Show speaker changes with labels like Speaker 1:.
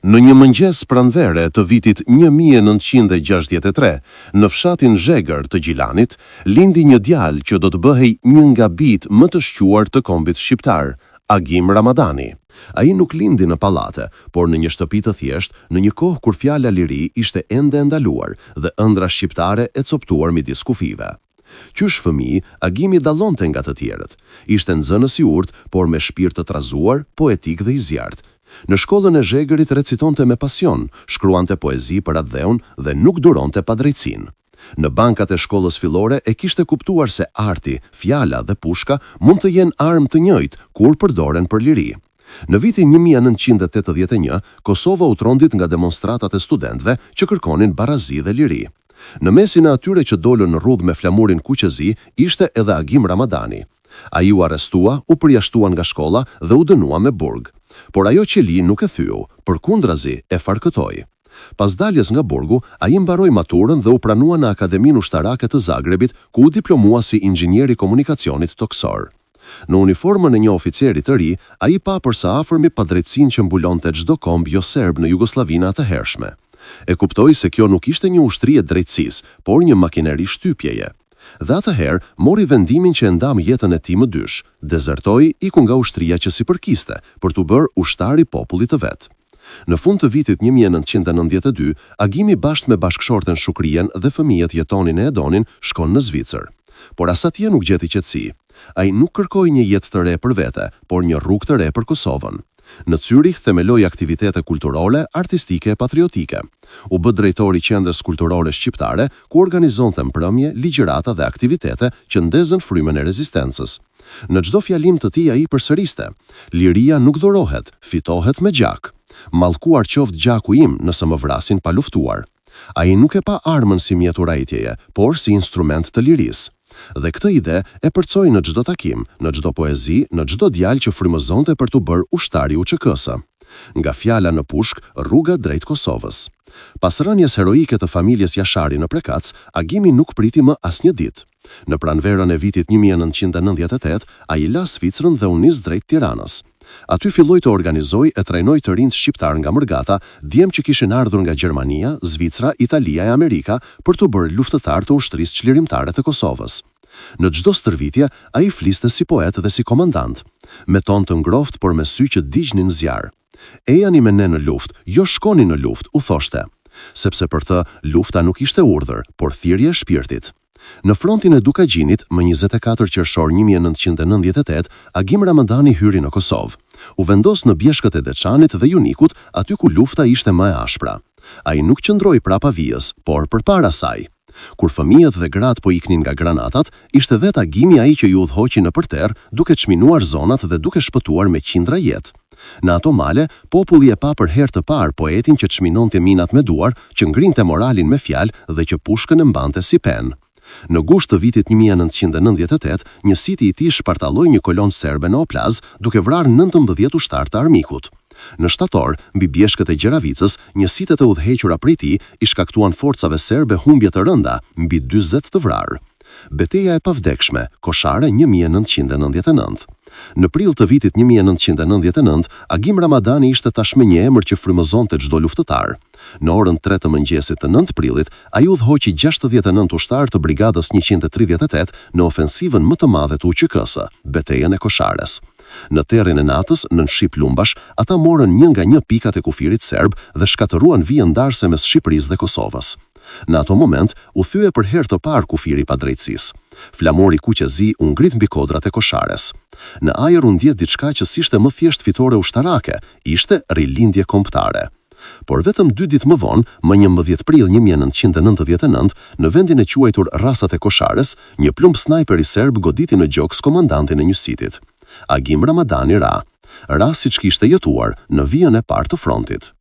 Speaker 1: Në një mëngjes pranvere të vitit 1963, në fshatin Zhegër të Gjilanit, lindi një djalë që do të bëhej një nga bijtë më të shquar të kombit shqiptar, Agim Ramadani. Ai nuk lindi në pallate, por në një shtëpi të thjeshtë, në një kohë kur fjala liri ishte ende ndaluar dhe ëndra shqiptare e coptuar midis kufive. Qysh fëmijë, Agimi dallonte nga të tjerët. Ishte nxënës i urtë, por me shpirt të trazuar, poetik dhe i zjarrt. Në shkollën e Zhegërit recitonte me pasion, shkruante poezi për atë dheun dhe nuk duronte padrejtësinë. Në bankat e shkollës fillore e kishte kuptuar se arti, fjala dhe pushka mund të jenë armë të njëjtë kur përdoren për liri. Në vitin 1981, Kosova u trondit nga demonstratat e studentëve që kërkonin barazi dhe liri. Në mesin e atyre që dolën në rrudhë me flamurin kuqezi, ishte edhe Agim Ramadani. Ai u arrestua, u përjashtua nga shkolla dhe u dënua me burg. Por ajo qeli nuk e thyu, përkundrazi e farkëtoi. Pas daljes nga burgu, ai mbaroi maturën dhe u pranua në Akademinë Ushtarake të Zagrebit, ku u diplomua si inxhinier i komunikacionit toksor. Në uniformën e një oficeri të ri, ai pa përsa afërmi padrejtësinë që mbulonte çdo komb jo serb në Jugosllavinë të hershme. E kuptoi se kjo nuk ishte një ushtri e drejtësisë, por një makineri shtypjeje. Dhe atëherë mori vendimin që e ndam jetën e tij më dysh, dezertoi, iku nga ushtria që si përkiste, për t'u bërë ushtar i popullit të vet. Në fund të vitit 1992, Agimi bashkë me bashkëshorten Shukrien dhe fëmijët jetonin e donin shkon në Zvicër. Por asatje nuk gjeti qetësi. Ai nuk kërkoi një jetë të re për vete, por një rrugë të re për Kosovën. Në Zürich themeloi aktivitete kulturore, artistike e patriotike. U bë drejtori i Qendrës Kulturore Shqiptare, ku organizonte mbrëmje, ligjërata dhe aktivitete që ndezën frymën e rezistencës. Në çdo fjalim të tij ai përsëriste: liria nuk dhurohet, fitohet me gjak. Mallkuar qoftë gjaku im nëse më vrasin pa luftuar. Ai nuk e pa armën si mjet urrejtjeje, por si instrument të lirisë. Dhe këtë ide e përcoi në çdo takim, në çdo poezi, në çdo djalë që frymëzonte për t'u bërë ushtari i UÇK-së. Nga fjala në pushk, rruga drejt Kosovës. Pas rënies heroike të familjes Jashari në Prekac, Agimi nuk priti më asnjë ditë. Në pranverën e vitit 1998, ai la Zvicrën dhe u nis drejt Tiranës. Aty filloi të organizoi e trajnoi të rinj shqiptar nga Mërgata, djem që kishin ardhur nga Gjermania, Zvicra, Italia e Amerika për t'u bërë luftëtar të ushtrisë çlirimtare të Kosovës. Në çdo stërvitje, ai fliste si poet dhe si komandant, me ton të ngrohtë por me sy që digjnin zjarr. Ejani me ne në luftë, jo shkoni në luftë, u thoshte, sepse për të lufta nuk ishte urdhër, por thirrje e shpirtit. Në frontin e Dukagjinit, më 24 qershor 1998, Agim Ramadani hyri në Kosovë. U vendos në bjeshkët e Deçanit dhe Junikut, aty ku lufta ishte më e ashpra. Ai nuk qëndroi prapa vijës, por përpara saj. Kur fëmijët dhe gratë po iknin nga granatat, ishte vetë Agimi ai që ju udhëhoqi në përterr, duke çminuar zonat dhe duke shpëtuar me qindra jetë. Në ato male, populli e pa për herë të parë poetin që çminonte minat me duar, që ngrinte moralin me fjalë dhe që pushkën e mbante si penë. Në gusht të vitit 1998, njësiti i tij shpartalloi një kolon serbe në Oplaz, duke vrarë 19 ushtar të armikut. Në shtator, mbi bjeshkët e Gjeravicës, njësitet e udhëhequra prej tij i shkaktuan forcave serbe humbje të rënda, mbi 40 të vrarë. Betejë e pavdekshme, Koshare 1999. Në prill të vitit 1999, Agim Ramadani ishte tashmë një emër që frymëzonte çdo luftëtar. Në orën 3 të mëngjesit të 9 prillit, ai udhëhoqi 69 ushtar të brigadës 138 në ofensivën më të madhe të UÇK-së, betejën e Koshares. Në terrin e natës, nën Shqip Lumbash, ata morën një nga një pikat e kufirit serb dhe shkatëruan vijën ndarëse mes Shqipërisë dhe Kosovës. Në ato moment, u thye për herë të parë kufiri i padrejtësisë. Flamori kuqezi u ngrit mbi kodrat e Koshares. Në ajër u ndjet diçka që s'ishte më thjesht fitore ushtarake, ishte rilindje kombëtare. Por vetëm 2 ditë më vonë, më 11 prill 1999, në vendin e quajtur Rasat e Koshares, një plumb snajperi serb goditi në gjoks komandantin e njësitit. Agim Ramadani ra siç kishte jetuar në vijën e parë të frontit.